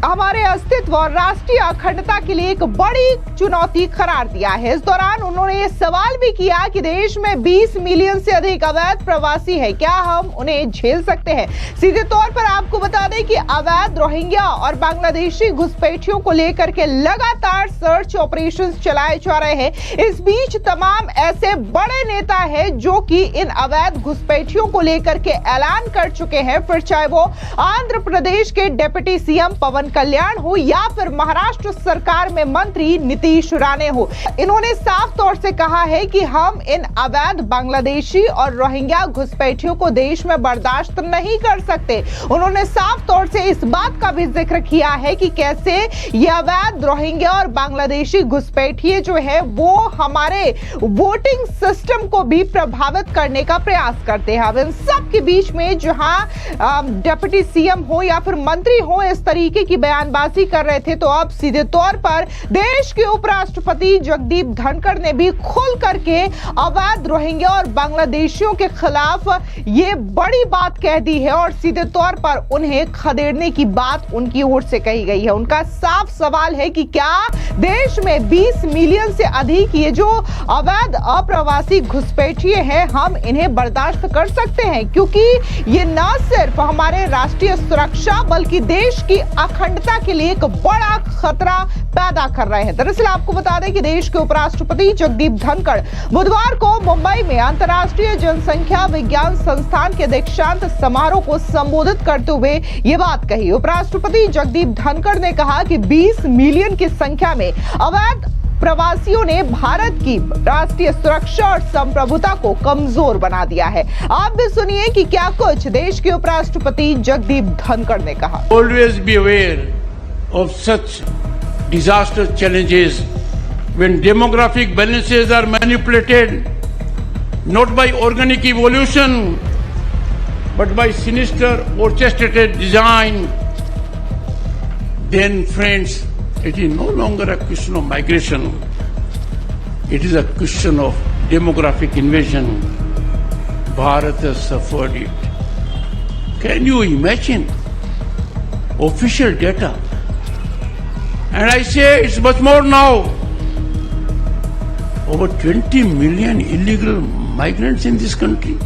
हमारे अस्तित्व और राष्ट्रीय अखंडता के लिए एक बड़ी चुनौती करार दिया है। इस दौरान उन्होंने ये सवाल भी किया कि देश में 20 मिलियन से अधिक अवैध प्रवासी है, क्या हम उन्हें झेल सकते हैं। सीधे तौर पर आपको बता दें कि अवैध रोहिंग्या और बांग्लादेशी घुसपैठियों को लेकर के लगातार सर्च ऑपरेशन चलाए जा रहे हैं। इस बीच तमाम ऐसे बड़े नेता हैं जो कि इन अवैध घुसपैठियों को लेकर के ऐलान कर चुके हैं, फिर चाहे वो आंध्र प्रदेश के डिप्टी सीएम पवन कल्याण हो या फिर महाराष्ट्र सरकार में मंत्री नीतीश राणे हो। इन्होंने साफ तौर से कहा है कि हम इन अवैध बांग्लादेशी और रोहिंग्या घुसपैठियों को देश में बर्दाश्त नहीं कर सकते। उन्होंने साफ तौर से इस बात का भी जिक्र किया है कि कैसे ये अवैध रोहिंग्या और बांग्लादेशी घुसपैठिए जो है वो हमारे वोटिंग सिस्टम को भी प्रभावित करने का प्रयास करते हैं। अब इन सब के बीच में जहां डिप्टी सीएम हो या फिर मंत्री हो इस तरीके की बयानबाजी कर रहे थे, तो अब सीधे तौर पर देश के उपराष्ट्रपति जगदीप धनखड़ ने भी खुल करके अवैध रोहिंग्या और बांग्लादेशियों के खिलाफ ये बड़ी बात कह दी है और सीधे तौर पर उन्हें खदेड़ने की बात उनकी ओर से कही गई है। उनका साफ सवाल है कि क्या देश में 20 मिलियन से अधिक ये जो अवैध अप्रवासी घुसपैठिए हैं, हम इन्हें बर्दाश्त कर सकते हैं, क्योंकि ये न सिर्फ हमारे राष्ट्रीय सुरक्षा बल्कि देश की अखंडता के लिए एक बड़ा खतरा पैदा कर रहे हैं। दरअसल आपको बता दें कि देश के उपराष्ट्रपति जगदीप धनखड़ बुधवार को मुंबई में अंतर्राष्ट्रीय जनसंख्या विज्ञान संस्थान के दीक्षांत समारोह को संबोधित करते हुए ये बात कही। उपराष्ट्रपति जगदीप धनखड़ ने कहा कि 20 मिलियन की संख्या में अवैध प्रवासियों ने भारत की राष्ट्रीय सुरक्षा और संप्रभुता को कमजोर बना दिया है। आप भी सुनिए कि क्या कुछ देश के उपराष्ट्रपति जगदीप धनखड़ ने कहा। Always be aware of such disaster challenges when demographic balances are manipulated not by organic evolution but by sinister orchestrated design. Then friends, it is no longer a question of migration. It is a question of demographic invasion. Bharat has suffered it. Can you imagine? Official data. And I say it's much more now. Over 20 million illegal migrants in this country.